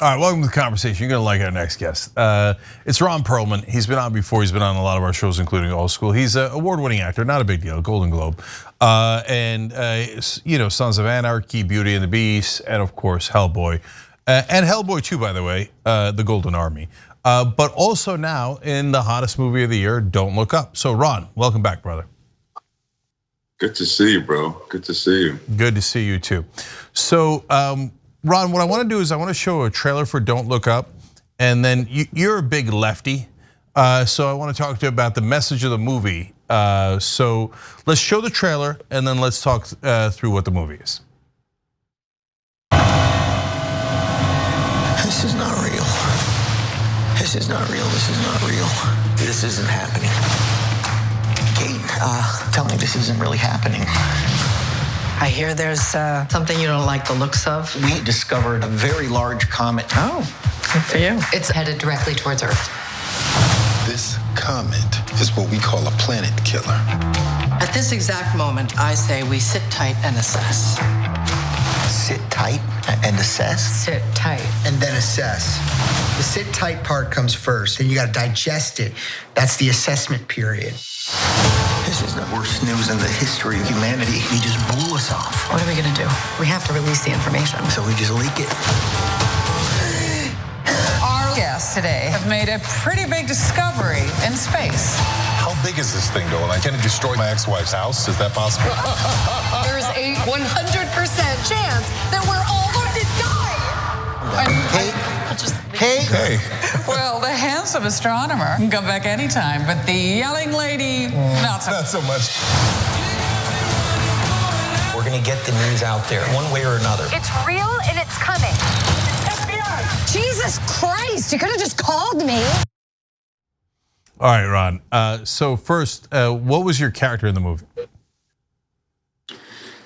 All right, welcome to the conversation. You're gonna like our next guest. It's Ron Perlman. He's been on before. He's been on a lot of our shows, including Old School. He's an award-winning actor, not a big deal, Golden Globe, and Sons of Anarchy, Beauty and the Beast, and of course Hellboy, and Hellboy 2, by the way, the Golden Army. But also now in the hottest movie of the year, Don't Look Up. So Ron, welcome back, brother. Good to see you, bro. Good to see you. Good to see you too. So. Ron, what I want to do is I want to show a trailer for Don't Look Up, and then you're a big lefty, so I want to talk to you about the message of the movie. So let's show the trailer, and then let's talk through what the movie is. This is not real. This is not real. This is not real. This isn't happening. Kate, tell me this isn't really happening. I hear there's something you don't like the looks of. We discovered a very large comet. Oh, good for you. It's headed directly towards Earth. This comet is what we call a planet killer. At this exact moment, I say we sit tight and assess. Sit tight and assess? Sit tight. And then assess. The sit tight part comes first, then you gotta digest it. That's the assessment period. This is the worst news in the history of humanity. He just blew us off. What are we gonna do? We have to release the information. So we just leak it. Our guests today have made a pretty big discovery in space. How big is this thing, Nolan? Can it destroy my ex-wife's house? Is that possible? There's a 100% chance that we're all going to die. Hey. Well, the handsome astronomer can come back anytime, but the yelling lady, not so much. We're gonna get the news out there one way or another. It's real and it's coming. FBI! Jesus Christ, you could have just called me. All right, Ron. So first, what was your character in the movie?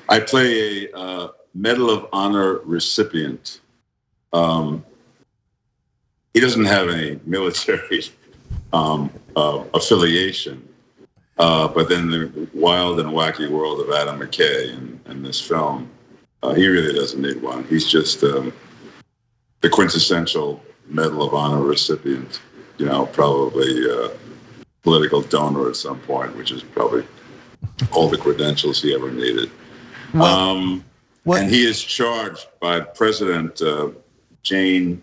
I play a Medal of Honor recipient. He doesn't have any military affiliation, but then the wild and wacky world of Adam McKay in this film, he really doesn't need one. He's just the quintessential Medal of Honor recipient, probably political donor at some point, which is probably all the credentials he ever needed. And he is charged by President Jane.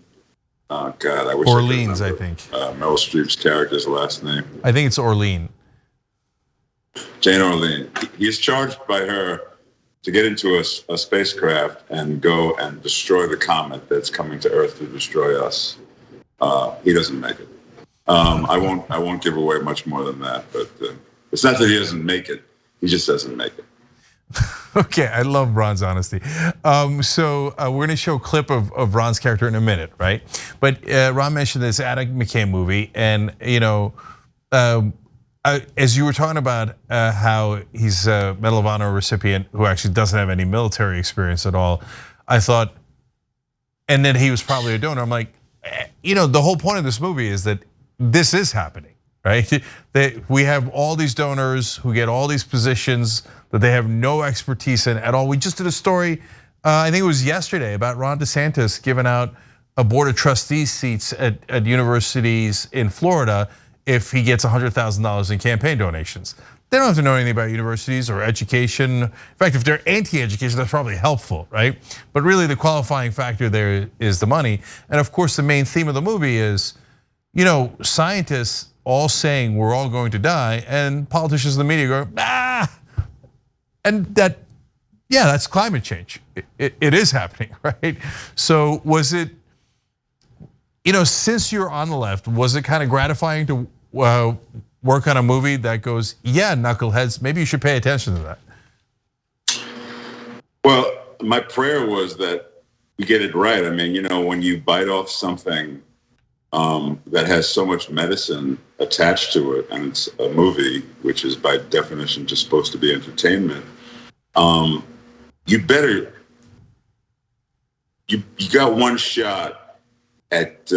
Oh God, I wish Orleans, I think. Meryl Streep's character's last name. I think it's Orlean. Jane Orlean. He's charged by her to get into a spacecraft and go and destroy the comet that's coming to Earth to destroy us. He doesn't make it. I won't give away much more than that. But it's not that he doesn't make it; he just doesn't make it. Okay, I love Ron's honesty. So we're gonna show a clip of Ron's character in a minute, right? But Ron mentioned this Adam McKay movie, and as you were talking about how he's a Medal of Honor recipient who actually doesn't have any military experience at all, I thought, and then he was probably a donor. I'm like, the whole point of this movie is that this is happening, right? We have all these donors who get all these positions that they have no expertise in at all. We just did a story, I think it was yesterday, about Ron DeSantis giving out a board of trustees seats at universities in Florida if he gets $100,000 in campaign donations. They don't have to know anything about universities or education. In fact, if they're anti-education, that's probably helpful, right? But really the qualifying factor there is the money. And of course, the main theme of the movie is, scientists all saying we're all going to die, and politicians in the media go, and that's climate change. It is happening, right? So was it, since you're on the left, was it kind of gratifying to work on a movie that goes, yeah, knuckleheads, maybe you should pay attention to that? Well, my prayer was that we get it right. I mean, when you bite off something that has so much medicine attached to it, and it's a movie, which is by definition just supposed to be entertainment, you got one shot at,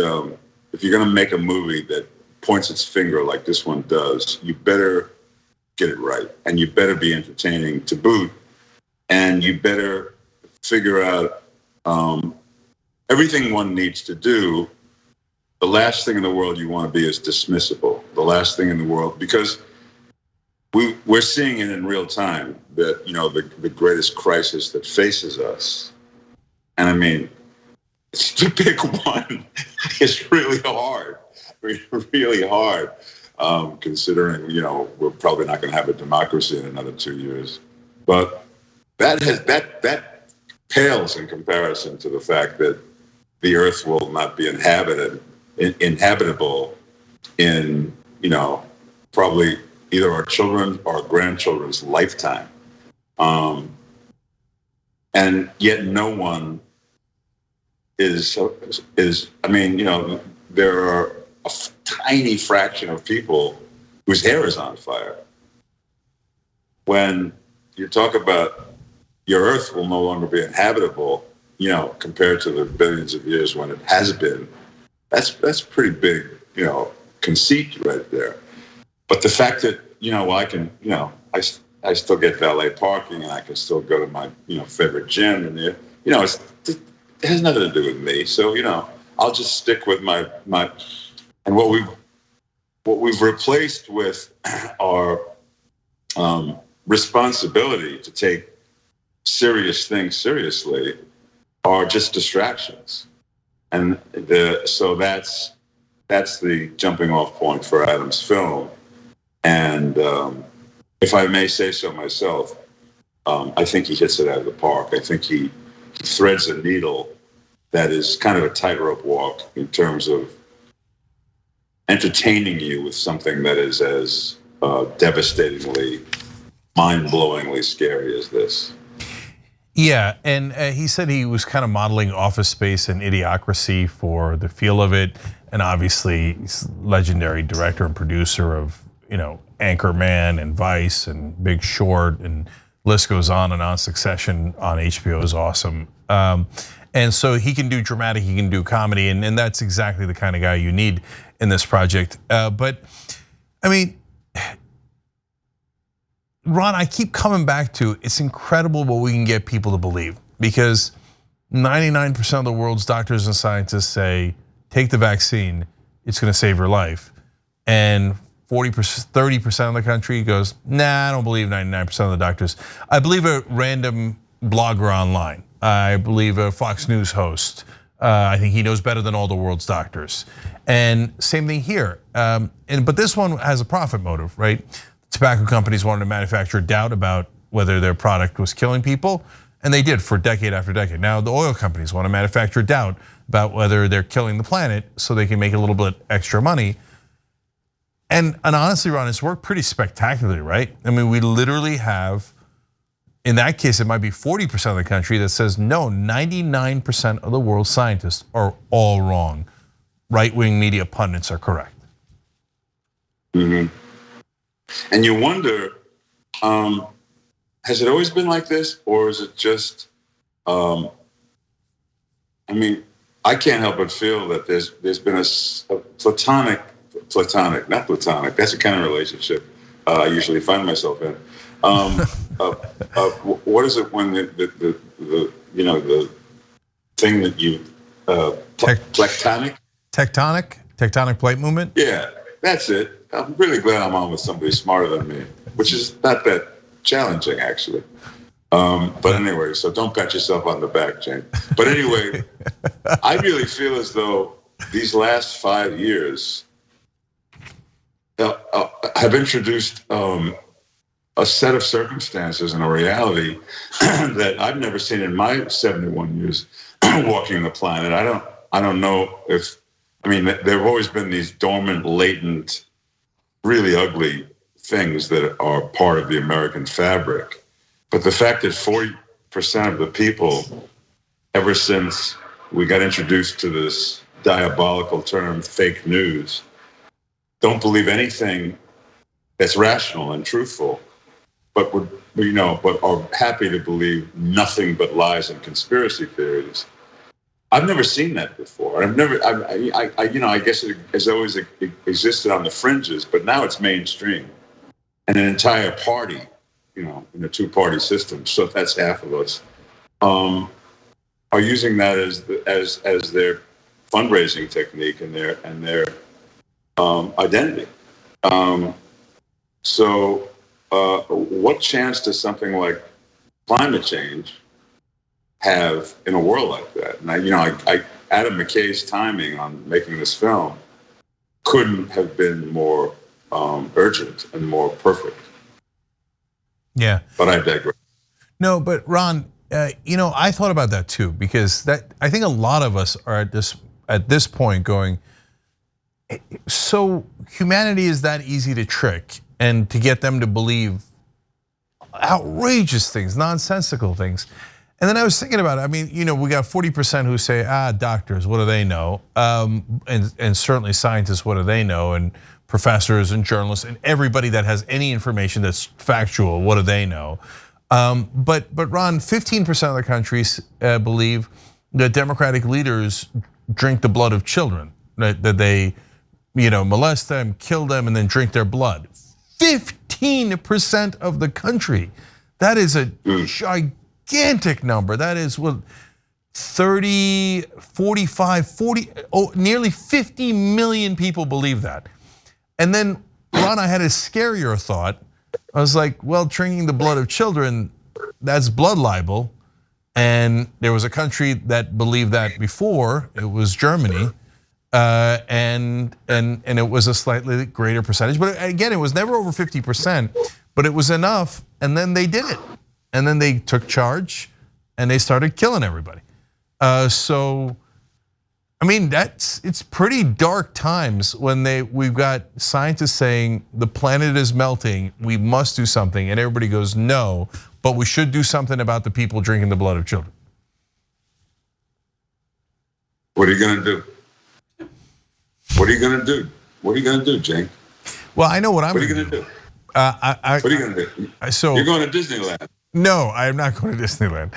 if you're gonna make a movie that points its finger like this one does, you better get it right, and you better be entertaining to boot, and you better figure out everything one needs to do, the last thing in the world you want to be is dismissible. The last thing in the world, because we're seeing it in real time that, the greatest crisis that faces us. And I mean, it's the big one. It's really hard, really hard, considering, we're probably not going to have a democracy in another 2 years. But that pales in comparison to the fact that the earth will not be inhabitable in, probably either our children or our grandchildren's lifetime. And yet no one is, there are a tiny fraction of people whose hair is on fire. When you talk about your earth will no longer be inhabitable, compared to the billions of years when it has been, that's pretty big, conceit right there. But the fact that, I can, I still get valet parking and I can still go to my, favorite gym and, it has nothing to do with me. So, I'll just stick with my, and what we've replaced with our responsibility to take serious things seriously are just distractions. And so that's the jumping off point for Adam's film. And if I may say so myself, I think he hits it out of the park. I think he threads a needle that is kind of a tightrope walk in terms of entertaining you with something that is as devastatingly, mind-blowingly scary as this. Yeah, and he said he was kind of modeling Office Space and Idiocracy for the feel of it, and obviously he's legendary director and producer of, Anchorman and Vice and Big Short, and list goes on and on. Succession on HBO is awesome. And so he can do dramatic, he can do comedy, and that's exactly the kind of guy you need in this project. But I mean, Ron, I keep coming back to, it's incredible what we can get people to believe, because 99% of the world's doctors and scientists say, take the vaccine, it's gonna save your life. And 30% of the country goes, nah, I don't believe 99% of the doctors. I believe a random blogger online. I believe a Fox News host. I think he knows better than all the world's doctors. And same thing here. But this one has a profit motive, right? Tobacco companies wanted to manufacture doubt about whether their product was killing people, and they did for decade after decade. Now the oil companies want to manufacture doubt about whether they're killing the planet so they can make a little bit extra money. And honestly, Ron, it's worked pretty spectacularly, right? I mean, we literally have, in that case, it might be 40% of the country that says, no, 99% of the world's scientists are all wrong. Right-wing media pundits are correct. Mm-hmm. And you wonder, has it always been like this, or is it just? I mean, I can't help but feel that there's been a platonic, not platonic. That's the kind of relationship I usually find myself in. What is it when the thing that you tectonic plate movement? Yeah, that's it. I'm really glad I'm on with somebody smarter than me, which is not that challenging, actually. But anyway, so don't pat yourself on the back, Jane. But anyway, I really feel as though these last 5 years have introduced a set of circumstances and a reality that I've never seen in my 71 years walking the planet. I don't know if, there have always been these dormant, latent, really ugly things that are part of the American fabric. But the fact that 40% of the people, ever since we got introduced to this diabolical term, fake news, don't believe anything that's rational and truthful, but are happy to believe nothing but lies and conspiracy theories. I've never seen that before. I guess it has always existed on the fringes, but now it's mainstream. And an entire party, in a two-party system, so that's half of us, are using that as their fundraising technique and their identity. So what chance does something like climate change have in a world like that? And Adam McKay's timing on making this film couldn't have been more urgent and more perfect. Yeah. But I digress. No, but Ron, I thought about that too, because I think a lot of us are at this point going, so humanity is that easy to trick and to get them to believe outrageous things, nonsensical things. And then I was thinking about it. I mean, we got 40% who say, doctors, what do they know? And certainly scientists, what do they know? And professors and journalists and everybody that has any information that's factual, what do they know? But Ron, 15% of the countries believe that Democratic leaders drink the blood of children, that they molest them, kill them, and then drink their blood. 15% of the country. That is a gigantic number. That is 30, 45, 40, nearly 50 million people believe that. And then, Ron, I had a scarier thought. I was like, well, drinking the blood of children, that's blood libel. And there was a country that believed that before, it was Germany. And it was a slightly greater percentage. But again, it was never over 50%, but it was enough, and then they did it. And then they took charge and they started killing everybody. So, I mean, it's pretty dark times when we've got scientists saying the planet is melting, we must do something, and everybody goes, no, but we should do something about the people drinking the blood of children. What are you gonna do? What are you gonna do? What are you gonna do, Jake? Well, I know what I'm gonna do. What are you gonna do? So you're going to Disneyland. No, I am not going to Disneyland,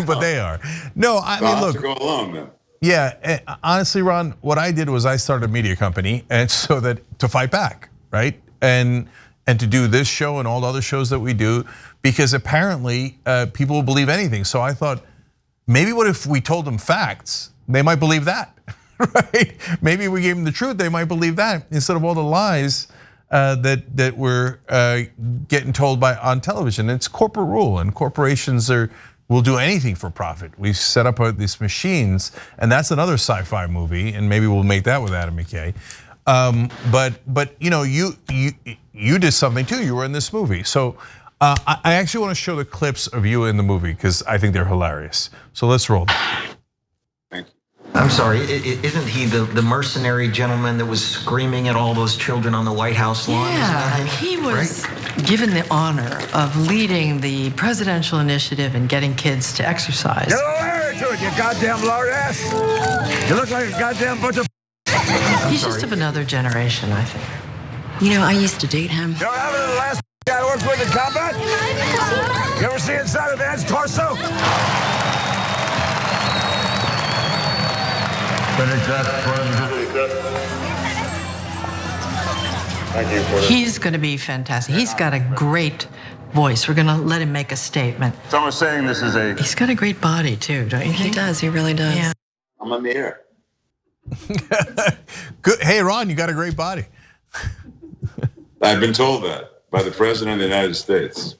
but they are. No, I mean, look. To go along then. Yeah, honestly, Ron, what I did was I started a media company, and so that to fight back, right, and to do this show and all the other shows that we do, because apparently people will believe anything. So I thought, maybe what if we told them facts? They might believe that, right? Maybe we gave them the truth, they might believe that instead of all the lies that we're getting told on television. It's corporate rule, and corporations will do anything for profit. We've set up these machines, and that's another sci-fi movie, and maybe we'll make that with Adam McKay. But you did something too. You were in this movie, so I actually want to show the clips of you in the movie because I think they're hilarious. So let's roll them. I'm sorry, isn't he the mercenary gentleman that was screaming at all those children on the White House lawn? Yeah, he was given the honor of leading the presidential initiative and getting kids to exercise. Get over here to it, you goddamn lard ass. You look like a goddamn bunch of. He's just of another generation, I think. I used to date him. You don't have the last guy I worked with in combat? You ever see inside a man's torso? He's going to be fantastic. He's got a great voice. We're going to let him make a statement. Some are saying this is a. He's got a great body too, don't you think? He does. He really does. Yeah. I'm on the air. Good. Hey, Ron, you got a great body. I've been told that by the President of the United States.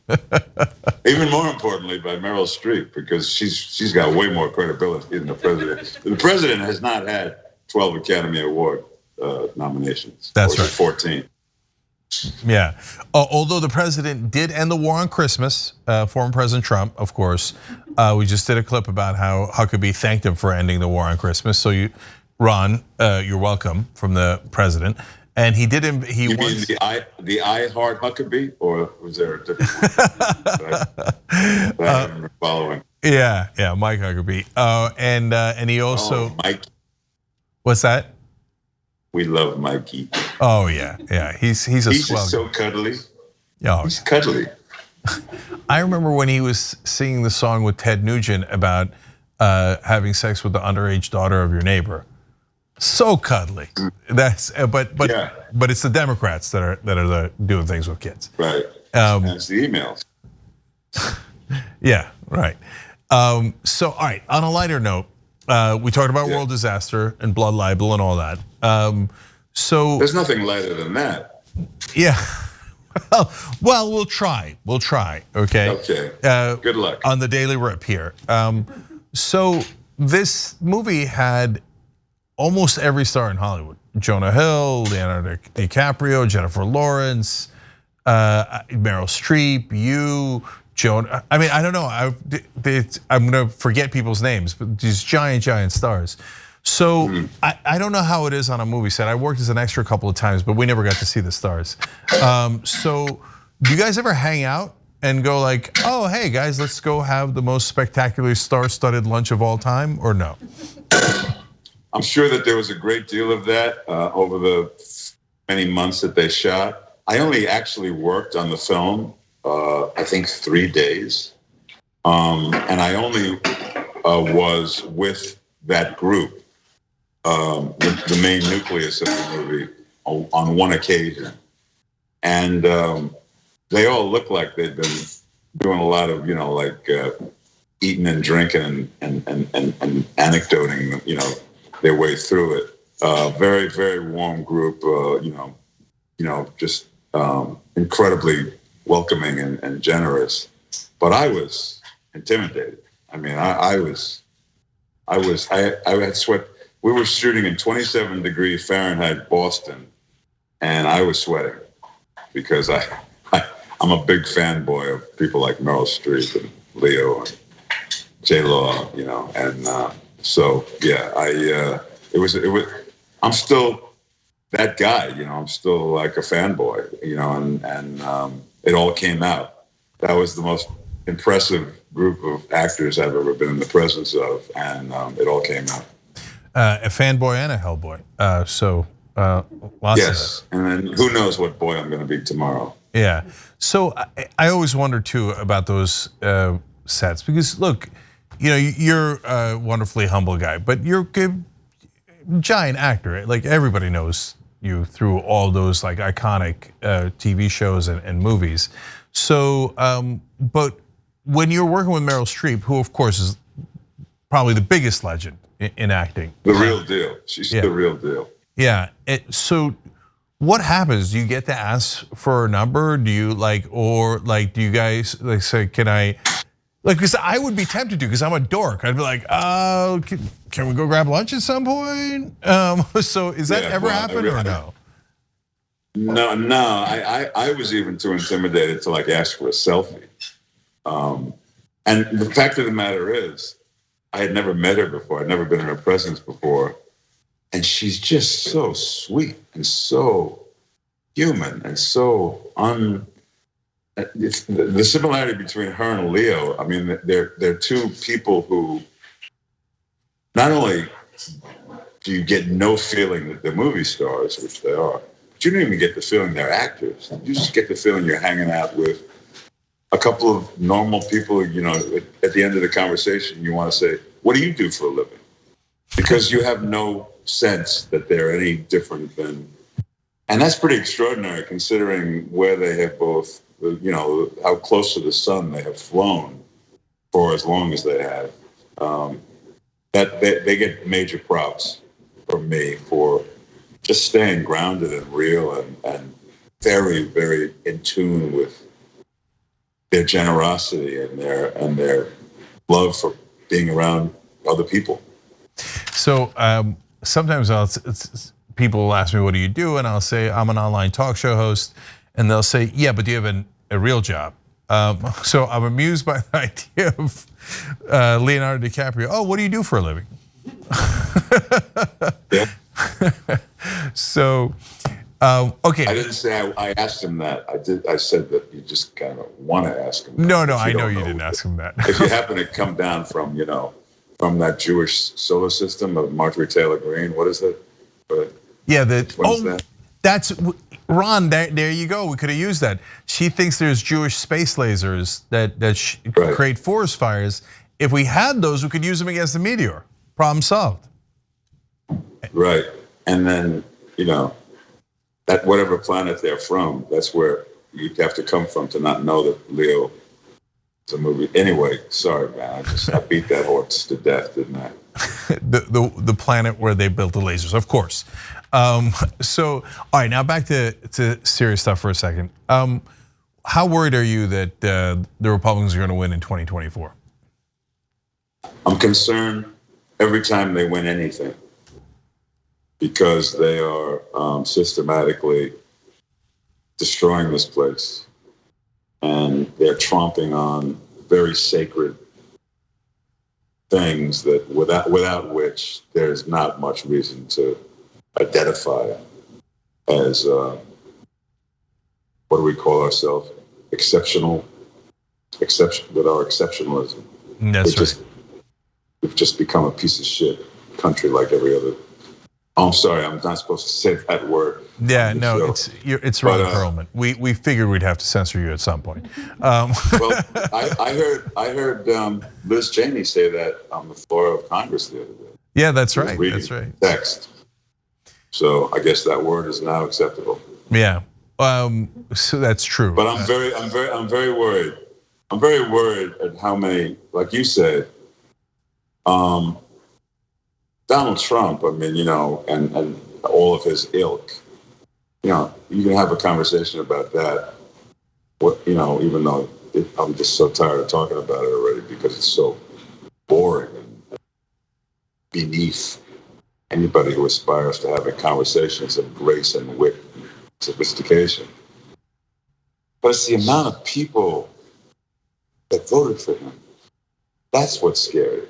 Even more importantly, by Meryl Streep, because she's got way more credibility than the President. The President has not had 12 Academy Award nominations. That's right. 14. Yeah. Although the president did end the war on Christmas, former President Trump, of course. We just did a clip about how Huckabee thanked him for ending the war on Christmas. So Ron, you're welcome from the president. And he did him. You mean the I Heart Huckabee, or was there a different one? I'm following. Yeah, Mike Huckabee. And he also. Mike. What's that? We love Mikey. Oh yeah. He's a He's swell. Just so cuddly. Yeah, he's cuddly. I remember when he was singing the song with Ted Nugent about having sex with the underage daughter of your neighbor. So cuddly. But it's the Democrats that are doing things with kids. Right. And it's the emails. Yeah, right. So, all right, on a lighter note, we talked about world disaster and blood libel and all that. So there's nothing lighter than that. Yeah. Well, we'll try. Okay. Okay. Good luck on the Daily Rip here. So this movie had almost every star in Hollywood: Jonah Hill, Leonardo DiCaprio, Jennifer Lawrence, Meryl Streep, Jonah. I mean, I don't know. I'm gonna forget people's names, but these giant stars. So I don't know how it is on a movie set. I worked as an extra a couple of times, but we never got to see the stars. So do you guys ever hang out and go like, oh, hey guys, let's go have the most spectacular star-studded lunch of all time, or no? I'm sure that there was a great deal of that over the many months that they shot. I only actually worked on the film, I think 3 days. And I only was with that group, the main nucleus of the movie, on one occasion. And they all looked like they'd been doing a lot of, like eating and drinking and anecdoting, their way through it. Very, very warm group, just incredibly welcoming and generous. But I was intimidated. I mean, I had sweat. We were shooting in 27-degree Fahrenheit Boston, and I was sweating because I'm a big fanboy of people like Meryl Streep and Leo and J-Law, and so yeah, it was. I'm still that guy, I'm still like a fanboy, and it all came out. That was the most impressive group of actors I've ever been in the presence of, and it all came out. A fanboy and a hellboy. Lots yes, and then who knows what boy I'm going to be tomorrow. Yeah. So I always wonder too about those sets, because look, you're a wonderfully humble guy, but you're a giant actor. Right? Like everybody knows you through all those like iconic TV shows and movies. So, but when you're working with Meryl Streep, who of course is probably the biggest legend in acting, the real deal. She's the real deal. Yeah. So what happens? Do you get to ask for a number? Do you do you guys like say, can I, because I would be tempted to, because I'm a dork. I'd be like, can we go grab lunch at some point? So is that ever happened or no? No. I was even too intimidated to like ask for a selfie. And the fact of the matter is, I had never met her before. I'd never been in her presence before. And she's just so sweet and so human and so the similarity between her and Leo, I mean, they're two people who not only do you get no feeling that they're movie stars, which they are, but you don't even get the feeling they're actors. You just get the feeling you're hanging out with a couple of normal people. At the end of the conversation, you want to say, what do you do for a living? Because you have no sense that they're any different than, and that's pretty extraordinary considering where they have both, how close to the sun they have flown for as long as they have. That they get major props from me for just staying grounded and real and very, very in tune with their generosity and their love for being around other people. So sometimes people will ask me, what do you do? And I'll say, I'm an online talk show host. And they'll say, yeah, but do you have a real job? So I'm amused by the idea of Leonardo DiCaprio. Oh, what do you do for a living? Yeah. So, okay. I didn't say I asked him that. I said that you just kind of want to ask him. No, I know you didn't ask him that. If you happen to come down from, from that Jewish solar system of Marjorie Taylor Greene, what is it? Yeah, that? That's Ron. There you go. We could have used that. She thinks there's Jewish space lasers that create forest fires. If we had those, we could use them against the meteor. Problem solved. Right, and then that whatever planet they're from, that's where you'd have to come from to not know that Leo It's a movie. Anyway, sorry, man. I beat that horse to death, didn't I? The planet where they built the lasers, of course. So, all right, now back to serious stuff for a second. How worried are you that the Republicans are going to win in 2024? I'm concerned every time they win anything because they are systematically destroying this place, and they're tromping on very sacred things that without which there's not much reason to identify as what do we call ourselves? Exception with our exceptionalism. That's right. We've just become a piece of shit country like every other. Oh, I'm sorry, I'm not supposed to say that word. Yeah, no, it's Ron Perlman. We figured we'd have to censor you at some point. Well, I heard Liz Cheney say that on the floor of Congress the other day. Yeah, that's right. That's right. Text. So I guess that word is now acceptable. Yeah, so that's true. But I'm very worried. I'm very worried at how many, like you said, Donald Trump. I mean, and all of his ilk. You can have a conversation about that. Even though I'm just so tired of talking about it already because it's so boring and beneath anybody who aspires to having conversations of grace and wit and sophistication. But it's the amount of people that voted for him. That's what's scary.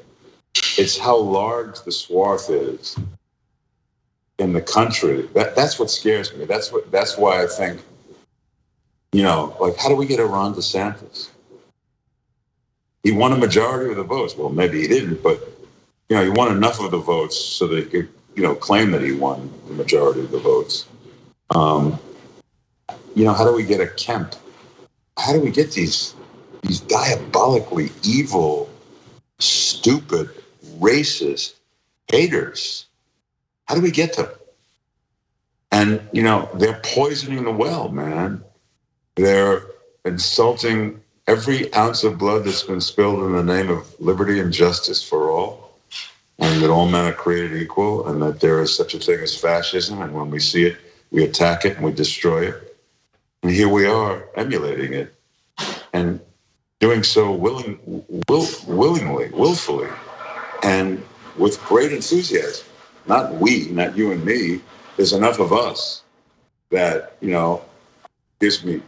It's how large the swath is in the country. That's what scares me. That's why I think, how do we get a Ron DeSantis? He won a majority of the votes. Well, maybe he didn't, but he won enough of the votes so that he could, claim that he won the majority of the votes. How do we get a Kemp? How do we get these diabolically evil, stupid, racist haters? How do we get them? And, they're poisoning the well, man. They're insulting every ounce of blood that's been spilled in the name of liberty and justice for all, and that all men are created equal, and that there is such a thing as fascism, and when we see it, we attack it and we destroy it. And here we are emulating it and doing so willingly, willfully, and with great enthusiasm. Not we, not you and me. There's enough of us that, gives me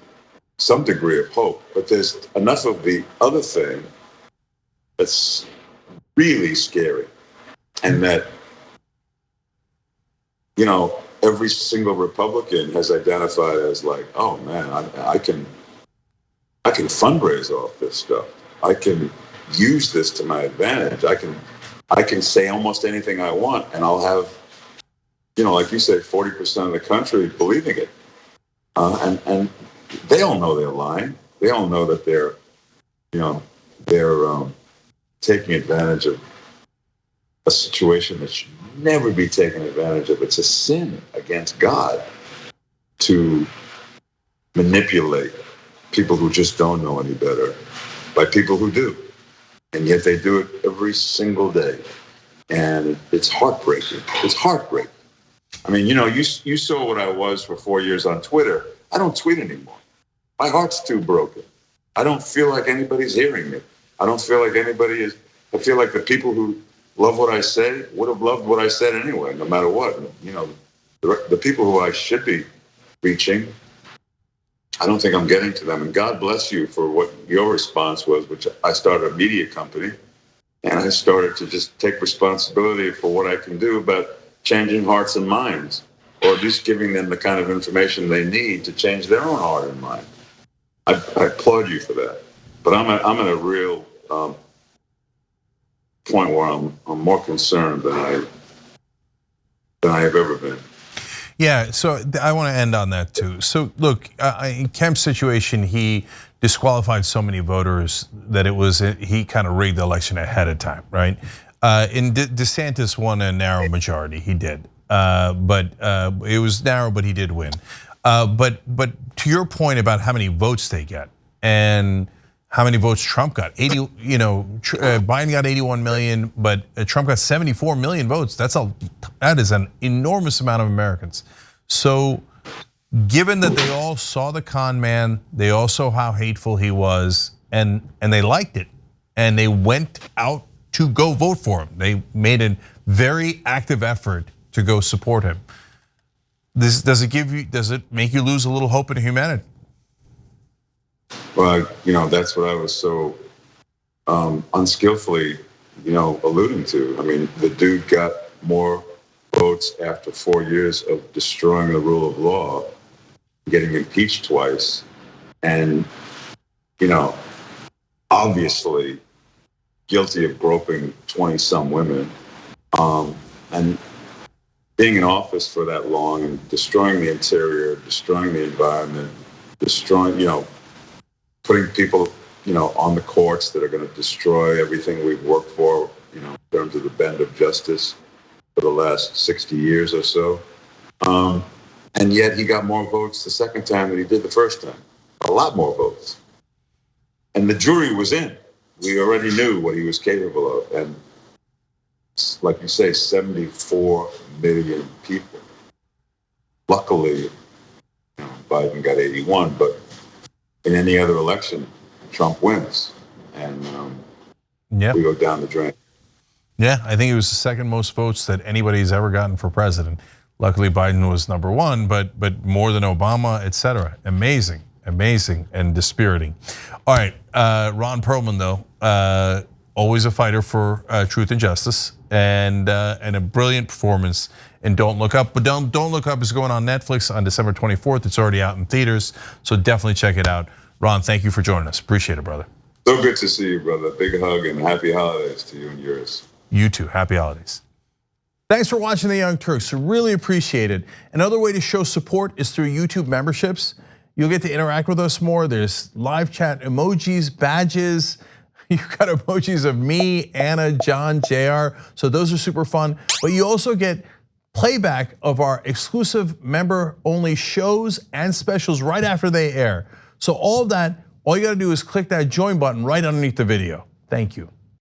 some degree of hope. But there's enough of the other thing that's really scary. And that, every single Republican has identified as like, oh man, I can fundraise off this stuff. I can use this to my advantage. I can say almost anything I want, and I'll have, like you said, 40% of the country believing it. And they all know they're lying. They all know that they're taking advantage of a situation that should never be taken advantage of. It's a sin against God to manipulate people who just don't know any better by people who do. And yet they do it every single day. And it's heartbreaking. It's heartbreaking. I mean, you saw what I was for 4 years on Twitter. I don't tweet anymore. My heart's too broken. I don't feel like anybody's hearing me. I don't feel like anybody is. I feel like the people who love what I say would have loved what I said anyway, no matter what. The people who I should be reaching, I don't think I'm getting to them. And God bless you for what your response was, which I started a media company, and I started to just take responsibility for what I can do about changing hearts and minds, or at least giving them the kind of information they need to change their own heart and mind. I applaud you for that. But I'm at a real point where I'm more concerned than I have ever been. Yeah, so I want to end on that too. So look, in Kemp's situation, he disqualified so many voters that he kind of rigged the election ahead of time, right? In DeSantis won a narrow majority, he did, but it was narrow, but he did win. But to your point about how many votes they get and how many votes Trump got. 80, Biden got 81 million, but Trump got 74 million votes. That is an enormous amount of Americans. So given that they all saw the con man, they all saw how hateful he was, and they liked it, and they went out to go vote for him. They made a very active effort to go support him. Does it make you lose a little hope in humanity? Well, that's what I was so unskillfully, alluding to. I mean, the dude got more votes after 4 years of destroying the rule of law, getting impeached twice, and, obviously guilty of groping 20-some women, and being in office for that long and destroying the interior, destroying the environment, destroying, putting people, on the courts that are going to destroy everything we've worked for, in terms of the bend of justice for the last 60 years or so. And yet he got more votes the second time than he did the first time. A lot more votes. And the jury was in. We already knew what he was capable of. And like you say, 74 million people. Luckily, Biden got 81, but in any other election, Trump wins. And we go down the drain. Yeah, I think it was the second most votes that anybody's ever gotten for president. Luckily, Biden was number one, but more than Obama, et cetera. Amazing, and dispiriting. All right, Ron Perlman, though, always a fighter for truth and justice, and a brilliant performance in Don't Look Up. But Don't Look Up is going on Netflix on December 24th. It's already out in theaters, so definitely check it out. Ron, thank you for joining us. Appreciate it, brother. So good to see you, brother. Big hug and happy holidays to you and yours. You too, happy holidays. Thanks for watching The Young Turks, really appreciate it. Another way to show support is through YouTube memberships. You'll get to interact with us more. There's live chat emojis, badges. You've got emojis of me, Anna, John, JR. So those are super fun. But you also get playback of our exclusive member-only shows and specials right after they air. So all of that, all you gotta do is click that join button right underneath the video. Thank you.